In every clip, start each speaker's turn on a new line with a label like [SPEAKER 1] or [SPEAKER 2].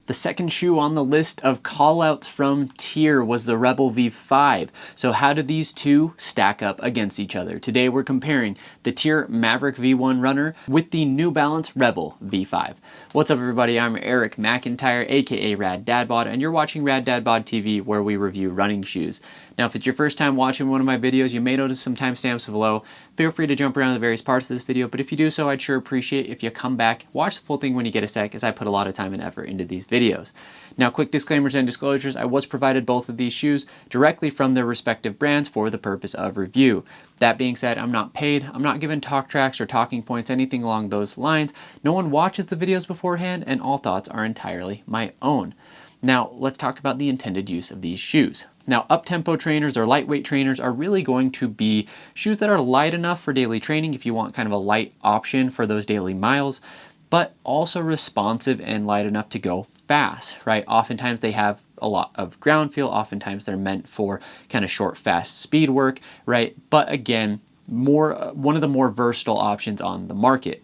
[SPEAKER 1] The second shoe on the list of callouts from TYR was the Rebel V5. So how do these two stack up against each other? Today we're comparing the TYR Maverick V1 runner with the New Balance Rebel V5. What's up everybody, I'm Eric McIntyre, aka Rad Dad Bod, and you're watching Rad Dad Bod TV, where we review running shoes. Now if it's your first time watching one of my videos, you may notice some timestamps below. Feel free to jump around the various parts of this video, but if you do so, I'd sure appreciate if you come back, watch the full thing when you get a sec, as I put a lot of time and effort into these videos. Now quick disclaimers and disclosures, I was provided both of these shoes directly from their respective brands for the purpose of review. That being said, I'm not paid, I'm not given talk tracks or talking points, anything along those lines. No one watches the videos beforehand, and all thoughts are entirely my own. Now let's talk about the intended use of these shoes. Now up-tempo trainers or lightweight trainers are really going to be shoes that are light enough for daily training if you want kind of a light option for those daily miles, but also responsive and light enough to go fast, right? Oftentimes they have a lot of ground feel, oftentimes they're meant for kind of short, fast speed work, right? But again, one of the more versatile options on the market.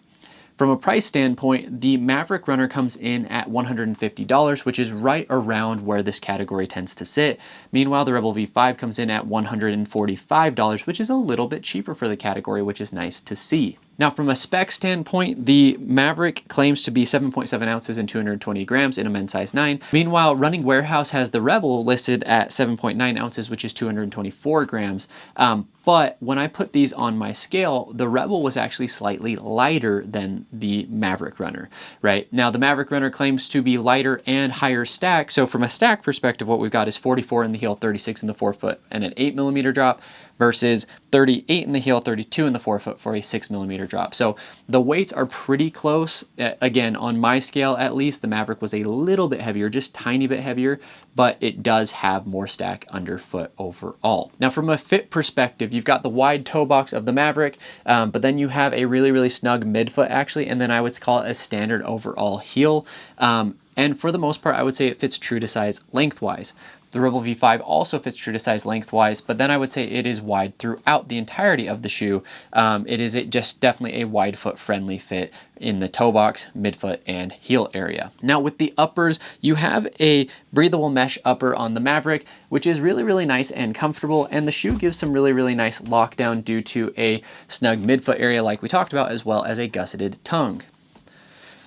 [SPEAKER 1] From a price standpoint, the Maverick runner comes in at $150, which is right around where this category tends to sit. Meanwhile, the Rebel V5 comes in at $145, which is a little bit cheaper for the category, which is nice to see. Now from a spec standpoint, the Maverick claims to be 7.7 ounces and 220 grams in a men's size 9. Meanwhile, Running Warehouse has the Rebel listed at 7.9 ounces, which is 224 grams. But when I put these on my scale, the Rebel was actually slightly lighter than the Maverick runner, right? Now the Maverick runner claims to be lighter and higher stack. So from a stack perspective, what we've got is 44 in the heel, 36 in the forefoot, and an 8mm drop, versus 38 in the heel, 32 in the forefoot for a 6mm drop. So the weights are pretty close. Again, on my scale at least, the Maverick was a little bit heavier, just tiny bit heavier, but it does have more stack underfoot overall. Now from a fit perspective, you've got the wide toe box of the Maverick, but then you have a really snug midfoot actually, and then I would call it a standard overall heel. And for the most part, I would say it fits true to size lengthwise. The Rebel V5 also fits true to size lengthwise, but then I would say it is wide throughout the entirety of the shoe. It is just definitely a wide foot friendly fit in the toe box, midfoot, and heel area. Now with the uppers, you have a breathable mesh upper on the Maverick, which is really nice and comfortable, and the shoe gives some really nice lockdown due to a snug midfoot area like we talked about, as well as a gusseted tongue.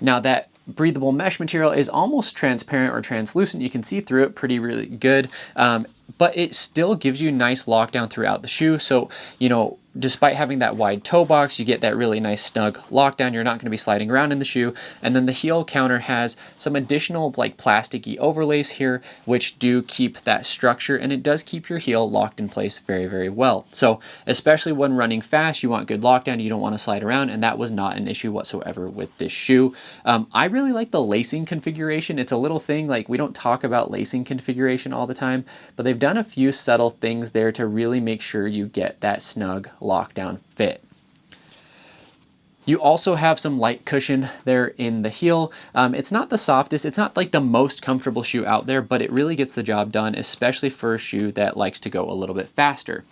[SPEAKER 1] Now that breathable mesh material is almost transparent or translucent. You can see through it really good, but it still gives you nice lockdown throughout the shoe. So, you know, despite having that wide toe box, you get that really nice snug lockdown. You're not going to be sliding around in the shoe. And then the heel counter has some additional like plasticky overlays here, which do keep that structure, and it does keep your heel locked in place very well. So especially when running fast, you want good lockdown. You don't want to slide around, and that was not an issue whatsoever with this shoe. I really like the lacing configuration. It's a little thing, like we don't talk about lacing configuration all the time, but they've done a few subtle things there to really make sure you get that snug lockdown fit. You also have some light cushion there in the heel. It's not the softest, it's not like the most comfortable shoe out there, but it really gets the job done, especially for a shoe that likes to go a little bit faster.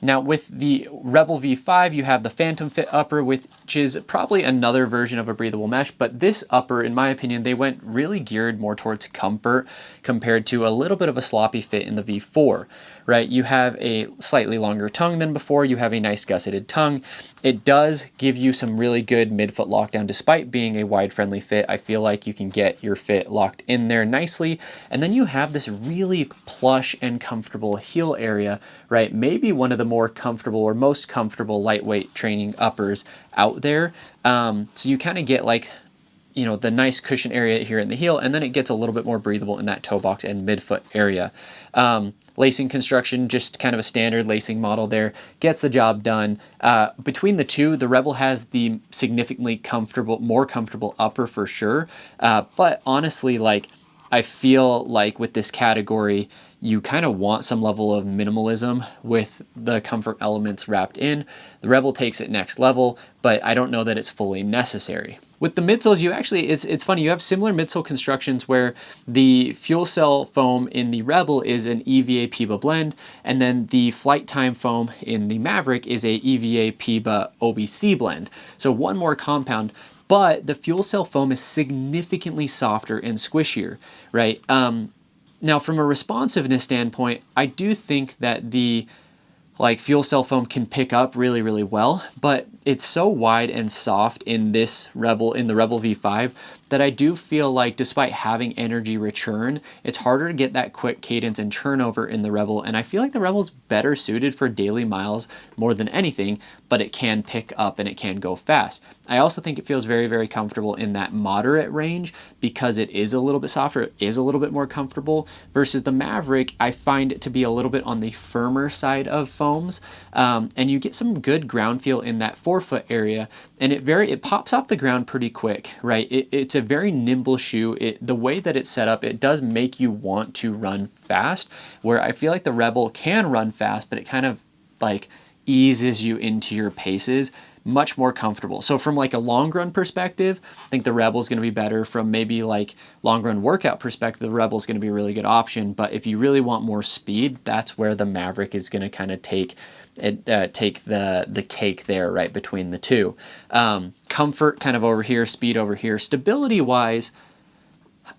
[SPEAKER 1] Now with the Rebel V5, you have the Phantom Fit upper, which is probably another version of a breathable mesh, but this upper, in my opinion, they went really geared more towards comfort compared to a little bit of a sloppy fit in the V4, right? You have a slightly longer tongue than before, you have a nice gusseted tongue. It does give you some really good midfoot lockdown despite being a wide friendly fit. I feel like you can get your fit locked in there nicely. And then you have this really plush and comfortable heel area, right? Maybe one of the more comfortable or most comfortable lightweight training uppers out there. So you kind of get like, you know, the nice cushion area here in the heel, and then it gets a little bit more breathable in that toe box and midfoot area. Lacing construction, just kind of a standard lacing model there, gets the job done. Between the two, the Rebel has the significantly more comfortable upper for sure. But honestly, like, I feel like with this category, you kind of want some level of minimalism with the comfort elements wrapped in. The Rebel takes it next level, but I don't know that it's fully necessary. With the midsoles, you actually, it's funny, you have similar midsole constructions where the fuel cell foam in the Rebel is an EVA PIBA blend, and then the flight time foam in the Maverick is a EVA PIBA OBC blend. So one more compound, but the fuel cell foam is significantly softer and squishier, right? Now, from a responsiveness standpoint, I do think that the fuel cell foam can pick up really, really well, but it's so wide and soft in the Rebel V5 that I do feel like despite having energy return, it's harder to get that quick cadence and turnover in the Rebel, and I feel like the Rebel's better suited for daily miles more than anything, but it can pick up and it can go fast. I also think it feels very, very comfortable in that moderate range because it is a little bit softer, it is a little bit more comfortable, versus the Maverick, I find it to be a little bit on the firmer side of foams, and you get some good ground feel in that forefoot area, and it pops off the ground pretty quick, right? It's a very nimble shoe. The way that it's set up, it does make you want to run fast, where I feel like the Rebel can run fast, but it kind of eases you into your paces, much more comfortable. So from a long run perspective, I think the Rebel is going to be better. From maybe long run workout perspective, the Rebel is going to be a really good option. But if you really want more speed, that's where the Maverick is going to kind of take the cake there, right between the two. Comfort kind of over here, speed over here. Stability wise,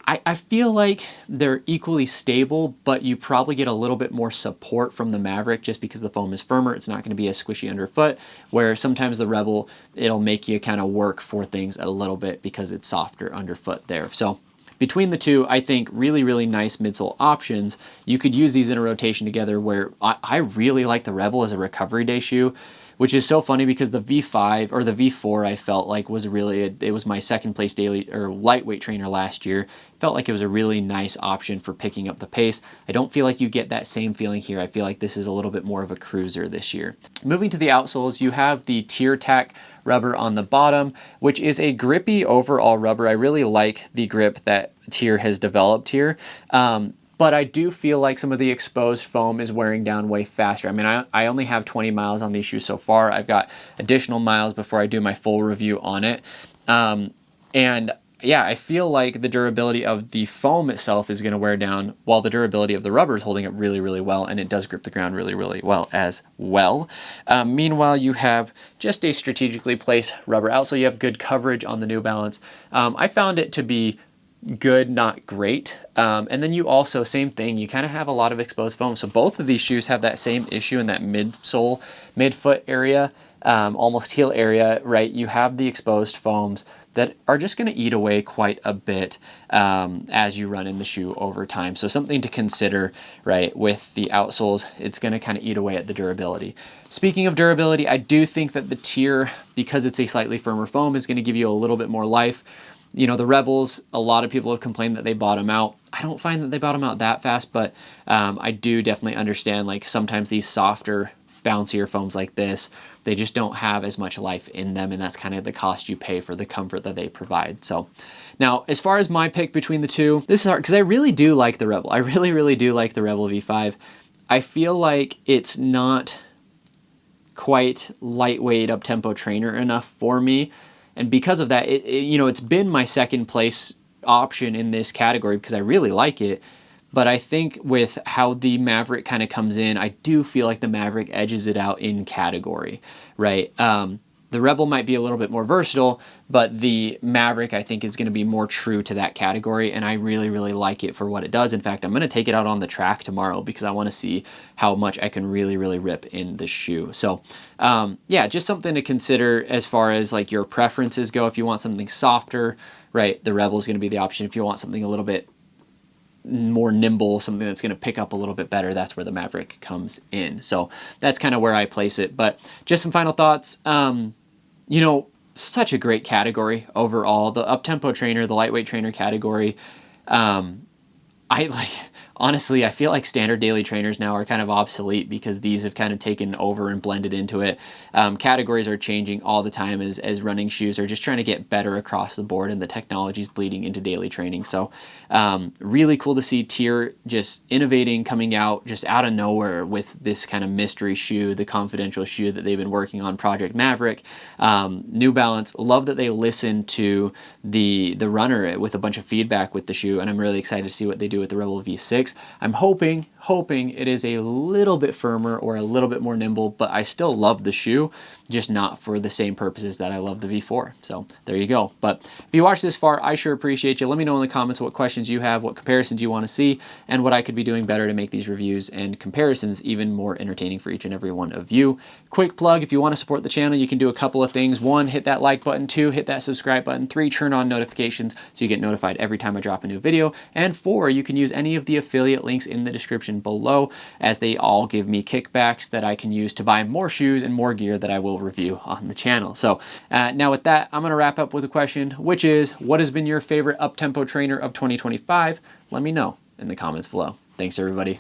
[SPEAKER 1] I feel like they're equally stable, but you probably get a little bit more support from the Maverick just because the foam is firmer. It's not going to be as squishy underfoot, where sometimes the Rebel, it'll make you kind of work for things a little bit because it's softer underfoot there. So between the two, I think really, really nice midsole options. You could use these in a rotation together, where I really like the Rebel as a recovery day shoe, which is so funny because the V5 or the V4 I felt like was it was my second place daily or lightweight trainer last year. Felt like it was a really nice option for picking up the pace. I don't feel like you get that same feeling here. I feel like this is a little bit more of a cruiser this year. Moving to the outsoles, you have the TYR rubber on the bottom, which is a grippy overall rubber. I really like the grip that TYR has developed here. But I do feel like some of the exposed foam is wearing down way faster. I mean, I only have 20 miles on these shoes so far. I've got additional miles before I do my full review on it. And yeah, I feel like the durability of the foam itself is going to wear down, while the durability of the rubber is holding up really, really well, and it does grip the ground really, really well as well. Meanwhile, you have just a strategically placed rubber outsole. You have good coverage on the New Balance. I found it to be good, not great. And then you also, same thing, you kind of have a lot of exposed foam. So both of these shoes have that same issue in that midsole, midfoot area, almost heel area, right? You have the exposed foams that are just going to eat away quite a bit as you run in the shoe over time. So something to consider, right? With the outsoles, it's going to kind of eat away at the durability. Speaking of durability, I do think that the TYR, because it's a slightly firmer foam, is going to give you a little bit more life. You know, the Rebels, a lot of people have complained that they bottom out. I don't find that they bottom out that fast, but I do definitely understand, sometimes these softer, bouncier foams like this, they just don't have as much life in them, and that's kind of the cost you pay for the comfort that they provide. So now, as far as my pick between the two, this is hard because I really do like the Rebel. I really, really do like the Rebel V5. I feel like it's not quite lightweight up-tempo trainer enough for me. And because of that, it's been my second place option in this category because I really like it. But I think with how the Maverick kind of comes in, I do feel like the Maverick edges it out in category, right? The Rebel might be a little bit more versatile, but the Maverick, I think, is going to be more true to that category, and I really, really like it for what it does. In fact, I'm going to take it out on the track tomorrow because I want to see how much I can really, really rip in the shoe. So, yeah, just something to consider as far as your preferences go. If you want something softer, right, the Rebel is going to be the option. If you want something a little bit more nimble, something that's going to pick up a little bit better, that's where the Maverick comes in. So that's kind of where I place it. But just some final thoughts. Such a great category overall. The up-tempo trainer, the lightweight trainer category. Honestly, I feel like standard daily trainers now are kind of obsolete because these have kind of taken over and blended into it. Categories are changing all the time as running shoes are just trying to get better across the board, and the technology is bleeding into daily training. So really cool to see TYR just innovating, coming out just out of nowhere with this kind of mystery shoe, the confidential shoe that they've been working on, Project Maverick. New Balance, love that they listened to the runner with a bunch of feedback with the shoe, and I'm really excited to see what they do with the Rebel V6. 6. I'm hoping it is a little bit firmer or a little bit more nimble, but I still love the shoe, just not for the same purposes that I love the V4. So there you go. But if you watched this far, I sure appreciate you. Let me know in the comments what questions you have, what comparisons you want to see, and what I could be doing better to make these reviews and comparisons even more entertaining for each and every one of you. Quick plug, if you want to support the channel, you can do a couple of things. 1, hit that like button. 2, hit that subscribe button. 3, turn on notifications so you get notified every time I drop a new video. And 4, you can use any of the affiliate links in the description below, as they all give me kickbacks that I can use to buy more shoes and more gear that I will review on the channel. So now with that, I'm going to wrap up with a question, which is, what has been your favorite up-tempo trainer of 2025? Let me know in the comments below. Thanks, everybody.